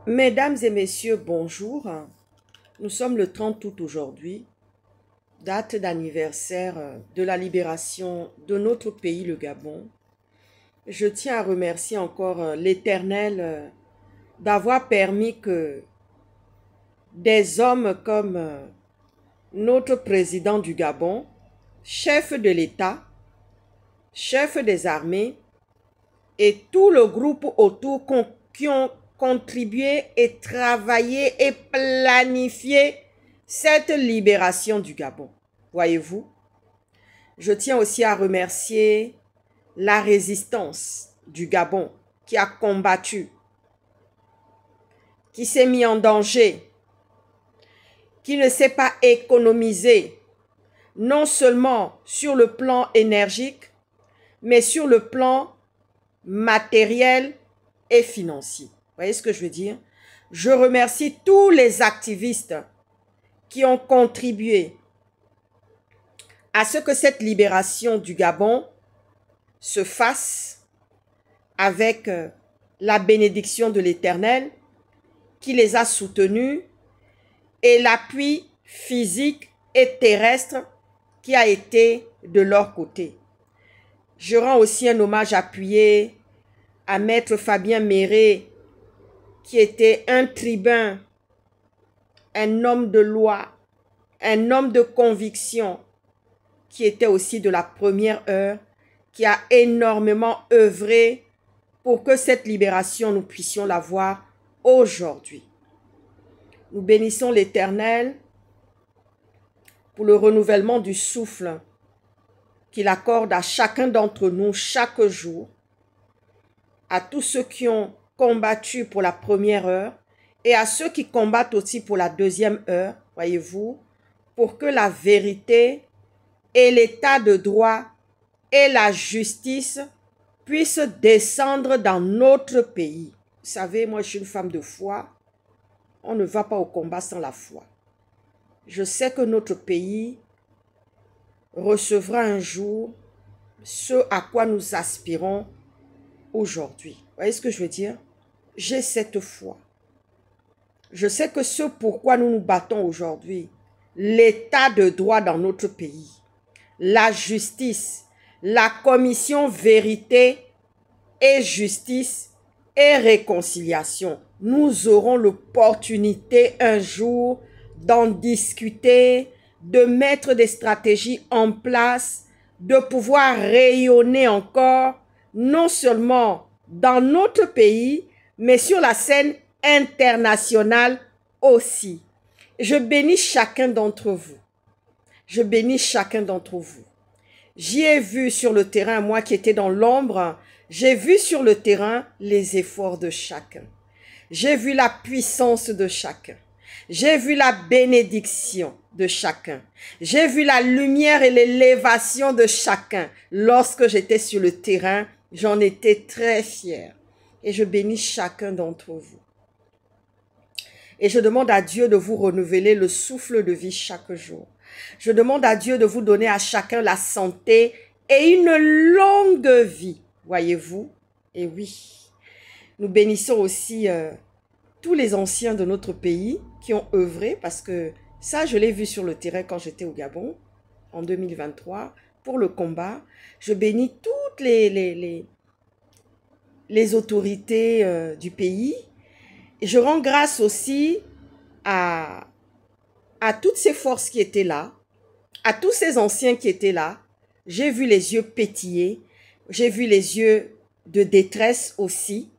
Mesdames et messieurs, bonjour. Nous sommes le 30 août aujourd'hui, date d'anniversaire de la libération de notre pays, le Gabon. Je tiens à remercier encore l'Éternel d'avoir permis que des hommes comme notre président du Gabon, chef de l'État, chef des armées et tout le groupe autour qui ont contribué et travaillé et planifié cette libération du Gabon. Voyez-vous, je tiens aussi à remercier la résistance du Gabon qui a combattu, qui s'est mis en danger, qui ne s'est pas économisé, non seulement sur le plan énergique, mais sur le plan matériel et financier. Vous voyez ce que je veux dire? Je remercie tous les activistes qui ont contribué à ce que cette libération du Gabon se fasse avec la bénédiction de l'Éternel qui les a soutenus et l'appui physique et terrestre qui a été de leur côté. Je rends aussi un hommage appuyé à Maître Fabien Méré, qui était un tribun, un homme de loi, un homme de conviction, qui était aussi de la première heure, qui a énormément œuvré pour que cette libération, nous puissions la voir aujourd'hui. Nous bénissons l'Éternel pour le renouvellement du souffle qu'il accorde à chacun d'entre nous chaque jour, à tous ceux qui ont combattu pour la première heure et à ceux qui combattent aussi pour la deuxième heure, voyez-vous, pour que la vérité et l'état de droit et la justice puissent descendre dans notre pays. Vous savez, moi je suis une femme de foi, on ne va pas au combat sans la foi. Je sais que notre pays recevra un jour ce à quoi nous aspirons aujourd'hui. Vous voyez ce que je veux dire? J'ai cette foi. Je sais que ce pourquoi nous nous battons aujourd'hui, l'état de droit dans notre pays, la justice, la commission vérité et justice et réconciliation. Nous aurons l'opportunité un jour d'en discuter, de mettre des stratégies en place, de pouvoir rayonner encore, non seulement dans notre pays, mais sur la scène internationale aussi. Je bénis chacun d'entre vous. Je bénis chacun d'entre vous. J'y ai vu sur le terrain, moi qui étais dans l'ombre, j'ai vu sur le terrain les efforts de chacun. J'ai vu la puissance de chacun. J'ai vu la bénédiction de chacun. J'ai vu la lumière et l'élévation de chacun. Lorsque j'étais sur le terrain, j'en étais très fière. Et je bénis chacun d'entre vous. Et je demande à Dieu de vous renouveler le souffle de vie chaque jour. Je demande à Dieu de vous donner à chacun la santé et une longue vie. Voyez-vous? Et oui, nous bénissons aussi tous les anciens de notre pays qui ont œuvré, parce que ça, je l'ai vu sur le terrain quand j'étais au Gabon, en 2023, pour le combat. Je bénis toutes les autorités du pays. Et je rends grâce aussi à toutes ces forces qui étaient là, à tous ces anciens qui étaient là. J'ai vu les yeux pétiller, j'ai vu les yeux de détresse aussi.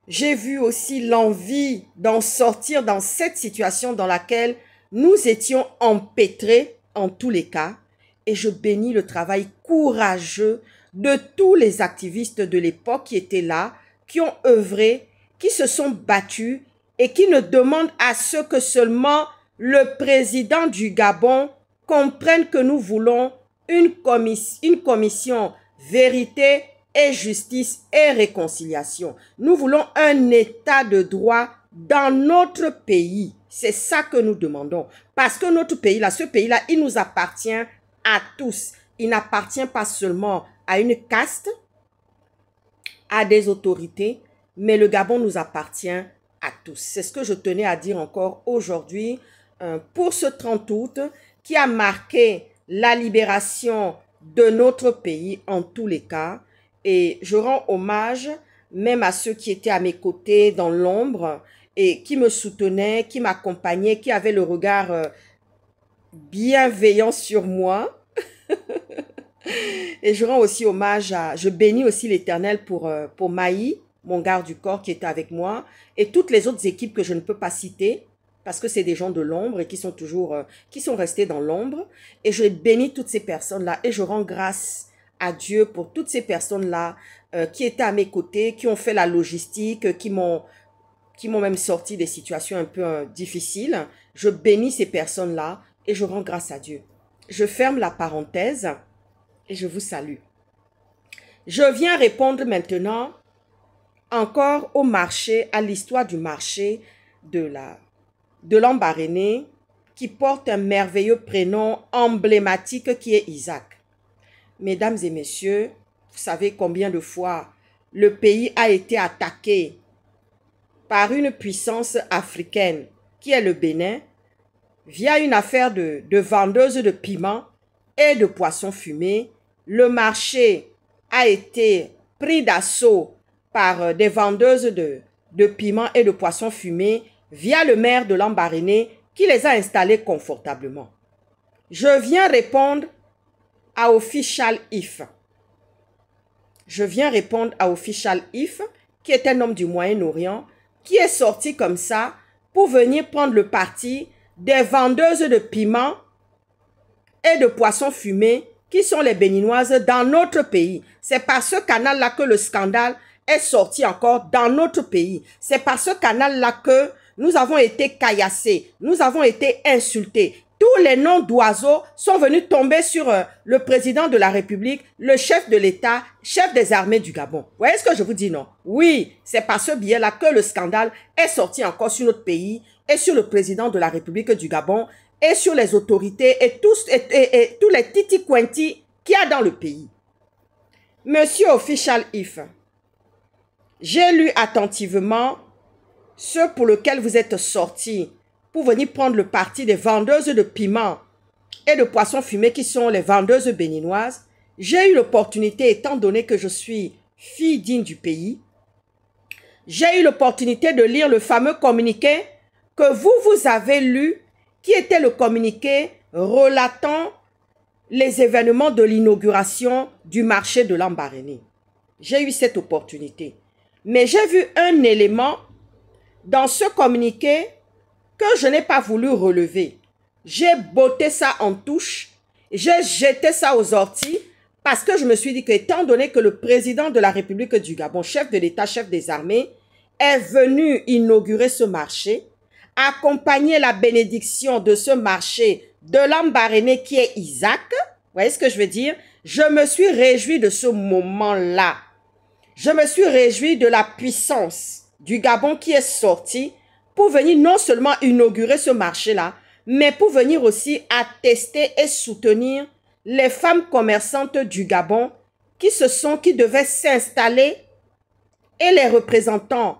J'ai vu aussi l'envie d'en sortir dans cette situation dans laquelle nous étions empêtrés en tous les cas. Et je bénis le travail courageux de tous les activistes de l'époque qui étaient là, qui ont œuvré, qui se sont battus et qui ne demandent à ce que seulement le président du Gabon comprenne que nous voulons une commission vérité et justice et réconciliation. Nous voulons un état de droit dans notre pays. C'est ça que nous demandons. Parce que notre pays là, ce pays-là, il nous appartient à tous. Il n'appartient pas seulement à une caste, à des autorités, mais le Gabon nous appartient à tous. C'est ce que je tenais à dire encore aujourd'hui pour ce 30 août qui a marqué la libération de notre pays en tous les cas. Et je rends hommage même à ceux qui étaient à mes côtés dans l'ombre et qui me soutenaient, qui m'accompagnaient, qui avaient le regard bienveillant sur moi. Et je rends aussi hommage je bénis aussi l'Éternel pour Maï, mon garde du corps qui était avec moi, et toutes les autres équipes que je ne peux pas citer, parce que c'est des gens de l'ombre et qui sont restés dans l'ombre. Et je bénis toutes ces personnes-là et je rends grâce à Dieu pour toutes ces personnes-là qui étaient à mes côtés, qui ont fait la logistique, qui m'ont même sorti des situations un peu difficiles. Je bénis ces personnes-là et je rends grâce à Dieu. Je ferme la parenthèse et je vous salue. Je viens répondre maintenant encore au marché, à l'histoire du marché de Lambaréné qui porte un merveilleux prénom emblématique qui est Isaac. Mesdames et messieurs, vous savez combien de fois le pays a été attaqué par une puissance africaine qui est le Bénin via une affaire de vendeuse de piments et de poissons fumés. Le marché a été pris d'assaut par des vendeuses de piments et de poissons fumés via le maire de Lambaréné qui les a installés confortablement. Je viens répondre à Official If. Je viens répondre à Official If, qui est un homme du Moyen-Orient, qui est sorti comme ça pour venir prendre le parti des vendeuses de piments et de poissons fumés qui sont les Béninoises dans notre pays. C'est par ce canal-là que le scandale est sorti encore dans notre pays. C'est par ce canal-là que nous avons été caillassés, nous avons été insultés. Tous les noms d'oiseaux sont venus tomber sur le président de la République, le chef de l'État, chef des armées du Gabon. Vous voyez ce que je vous dis, non? Oui, c'est par ce biais-là que le scandale est sorti encore sur notre pays et sur le président de la République du Gabon et sur les autorités et tous les titi-quinti qu'il y a dans le pays. Monsieur Official If, j'ai lu attentivement ce pour lequel vous êtes sorti pour venir prendre le parti des vendeuses de piments et de poissons fumés qui sont les vendeuses béninoises. J'ai eu l'opportunité, étant donné que je suis fille digne du pays, j'ai eu l'opportunité de lire le fameux communiqué que vous avez lu, qui était le communiqué relatant les événements de l'inauguration du marché de Lambaréné. J'ai eu cette opportunité. Mais j'ai vu un élément dans ce communiqué que je n'ai pas voulu relever. J'ai botté ça en touche, j'ai jeté ça aux orties parce que je me suis dit que, étant donné que le président de la République du Gabon, chef de l'État, chef des armées, est venu inaugurer ce marché, accompagner la bénédiction de ce marché de Lambaréné qui est Isaac, vous voyez ce que je veux dire? Je me suis réjoui de ce moment-là. Je me suis réjoui de la puissance du Gabon qui est sorti pour venir non seulement inaugurer ce marché-là, mais pour venir aussi attester et soutenir les femmes commerçantes du Gabon qui devaient s'installer et les représentants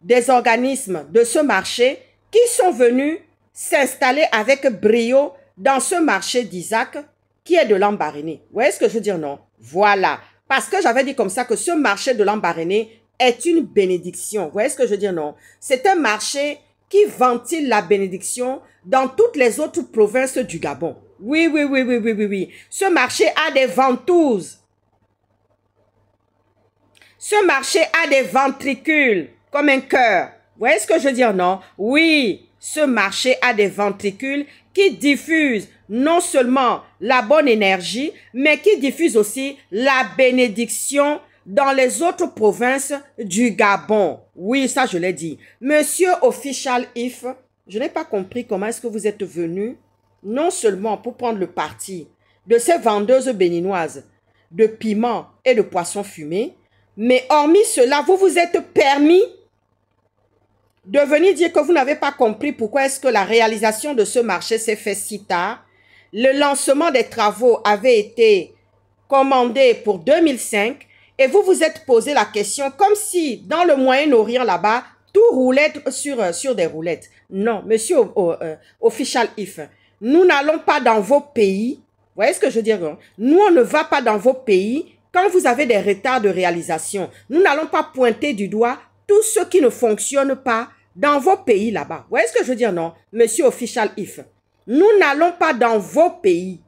des organismes de ce marché qui sont venus s'installer avec brio dans ce marché d'Isaac qui est de Lambaréné. Vous voyez ce que je veux dire, non? Voilà. Parce que j'avais dit comme ça que ce marché de Lambaréné est une bénédiction. Vous voyez ce que je veux dire, non? C'est un marché qui ventile la bénédiction dans toutes les autres provinces du Gabon. Oui, oui, oui, oui, oui, oui, oui. Ce marché a des ventouses. Ce marché a des ventricules, comme un cœur. Vous voyez ce que je veux dire, non? Oui, ce marché a des ventricules qui diffusent non seulement la bonne énergie, mais qui diffusent aussi la bénédiction dans les autres provinces du Gabon. Oui, ça je l'ai dit. Monsieur Official If, je n'ai pas compris comment est-ce que vous êtes venu, non seulement pour prendre le parti de ces vendeuses béninoises de piments et de poissons fumés, mais hormis cela, vous vous êtes permis de venir dire que vous n'avez pas compris pourquoi est-ce que la réalisation de ce marché s'est fait si tard. Le lancement des travaux avait été commandé pour 2005 et vous vous êtes posé la question comme si dans le Moyen-Orient là-bas, tout roulait sur des roulettes. Non, monsieur Official If, nous n'allons pas dans vos pays. Vous voyez ce que je veux dire? Hein? Nous, on ne va pas dans vos pays quand vous avez des retards de réalisation. Nous n'allons pas pointer du doigt tout ce qui ne fonctionne pas dans vos pays là-bas. Vous voyez ce que je veux dire? Non, monsieur Official If, nous n'allons pas dans vos pays.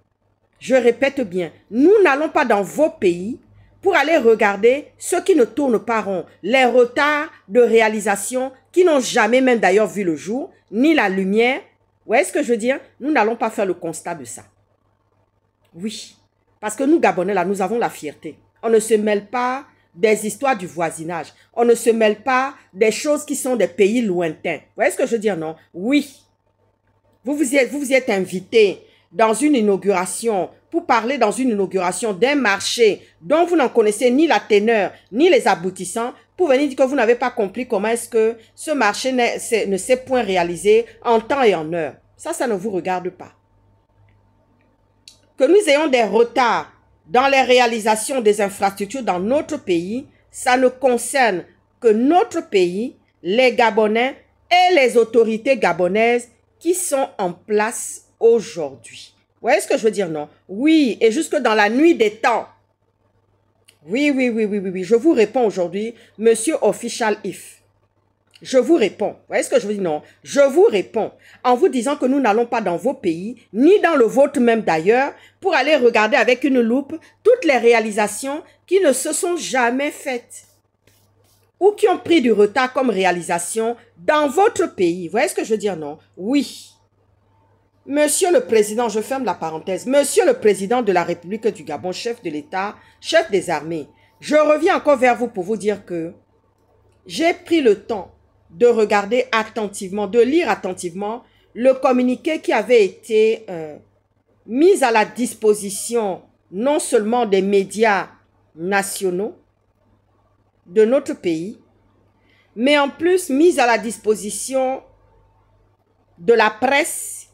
Je répète bien, nous n'allons pas dans vos pays pour aller regarder ceux qui ne tournent pas rond, les retards de réalisation qui n'ont jamais même d'ailleurs vu le jour, ni la lumière. Vous voyez ce que je veux dire? Nous n'allons pas faire le constat de ça. Oui, parce que nous, Gabonais, là, nous avons la fierté. On ne se mêle pas des histoires du voisinage. On ne se mêle pas des choses qui sont des pays lointains. Vous voyez ce que je veux dire, non? Oui. Vous y êtes invité dans une inauguration, pour parler dans une inauguration d'un marché dont vous n'en connaissez ni la teneur, ni les aboutissants, pour venir dire que vous n'avez pas compris comment est-ce que ce marché ne s'est point réalisé en temps et en heure. Ça ne vous regarde pas. Que nous ayons des retards dans les réalisations des infrastructures dans notre pays, ça ne concerne que notre pays, les Gabonais et les autorités gabonaises qui sont en place aujourd'hui. Vous voyez ce que je veux dire, non? Oui, et jusque dans la nuit des temps. Oui. Je vous réponds aujourd'hui, monsieur Official If. Je vous réponds. Vous voyez ce que je veux dire, non? Je vous réponds en vous disant que nous n'allons pas dans vos pays, ni dans le vôtre même d'ailleurs, pour aller regarder avec une loupe toutes les réalisations qui ne se sont jamais faites ou qui ont pris du retard comme réalisation dans votre pays. Vous voyez ce que je veux dire, non? Oui. Monsieur le Président, je ferme la parenthèse, Monsieur le Président de la République du Gabon, chef de l'État, chef des armées, je reviens encore vers vous pour vous dire que j'ai pris le temps de regarder attentivement, de lire attentivement le communiqué qui avait été mis à la disposition non seulement des médias nationaux de notre pays, mais en plus mis à la disposition de la presse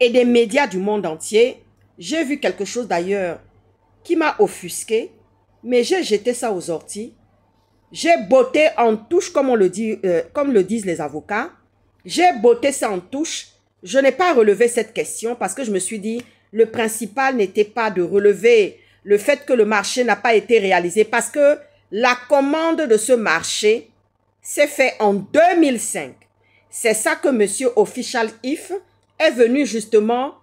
et des médias du monde entier. J'ai vu quelque chose d'ailleurs qui m'a offusqué, mais j'ai jeté ça aux orties. J'ai botté en touche, comme on le dit, comme le disent les avocats. J'ai botté ça en touche. Je n'ai pas relevé cette question parce que je me suis dit, le principal n'était pas de relever le fait que le marché n'a pas été réalisé parce que la commande de ce marché s'est faite en 2005. C'est ça que monsieur Official If est venu justement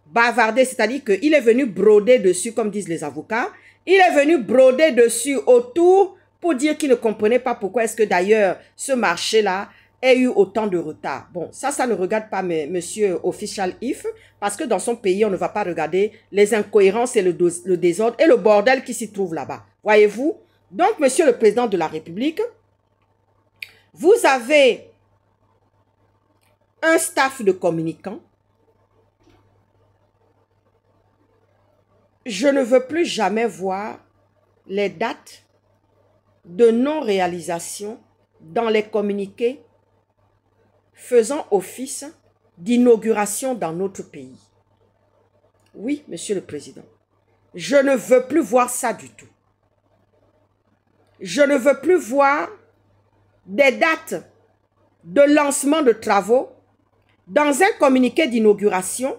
bavarder, c'est-à-dire qu'il est venu broder dessus, comme disent les avocats. Il est venu broder dessus autour pour dire qu'il ne comprenait pas pourquoi est-ce que d'ailleurs ce marché-là ait eu autant de retard. Bon, ça ne regarde pas monsieur Official If, parce que dans son pays, on ne va pas regarder les incohérences et le désordre et le bordel qui s'y trouve là-bas. Voyez-vous? Donc, monsieur le Président de la République, vous avez un staff de communicants. Je ne veux plus jamais voir les dates de non-réalisation dans les communiqués faisant office d'inauguration dans notre pays. Oui, monsieur le Président, je ne veux plus voir ça du tout. Je ne veux plus voir des dates de lancement de travaux dans un communiqué d'inauguration,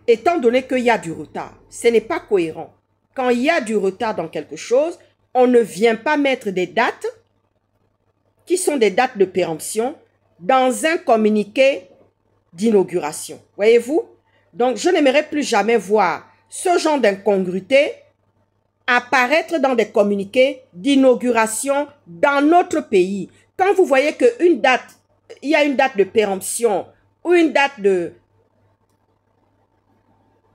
étant donné qu'il y a du retard. Ce n'est pas cohérent. Quand il y a du retard dans quelque chose, on ne vient pas mettre des dates qui sont des dates de péremption dans un communiqué d'inauguration. Voyez-vous? Donc, je n'aimerais plus jamais voir ce genre d'incongruité apparaître dans des communiqués d'inauguration dans notre pays. Quand vous voyez qu'une date, il y a une date de péremption ou une date de...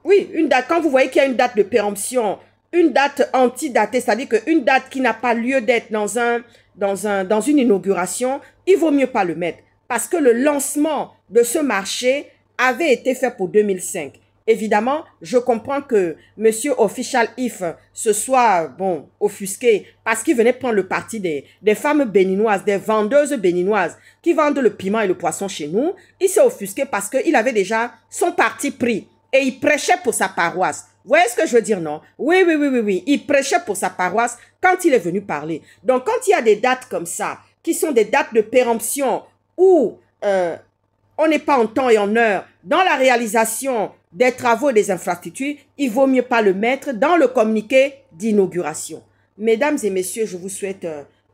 Oui, une date, quand vous voyez qu'il y a une date de péremption, une date antidatée, c'est-à-dire qu'une date qui n'a pas lieu d'être dans une inauguration, il vaut mieux pas le mettre. Parce que le lancement de ce marché avait été fait pour 2005. Évidemment, je comprends que monsieur Official If se soit, bon, offusqué parce qu'il venait prendre le parti des femmes béninoises, des vendeuses béninoises qui vendent le piment et le poisson chez nous. Il s'est offusqué parce qu'il avait déjà son parti pris et il prêchait pour sa paroisse. Vous voyez ce que je veux dire, non? Oui. Il prêchait pour sa paroisse quand il est venu parler. Donc, quand il y a des dates comme ça, qui sont des dates de péremption où on n'est pas en temps et en heure dans la réalisation des travaux et des infrastructures, il vaut mieux pas le mettre dans le communiqué d'inauguration. Mesdames et messieurs, je vous souhaite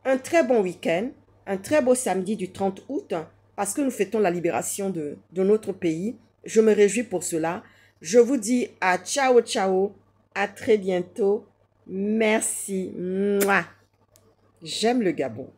un très bon week-end, un très beau samedi du 30 août, parce que nous fêtons la libération de notre pays. Je me réjouis pour cela. Je vous dis à ciao, ciao, à très bientôt. Merci. Mouah. J'aime le Gabon.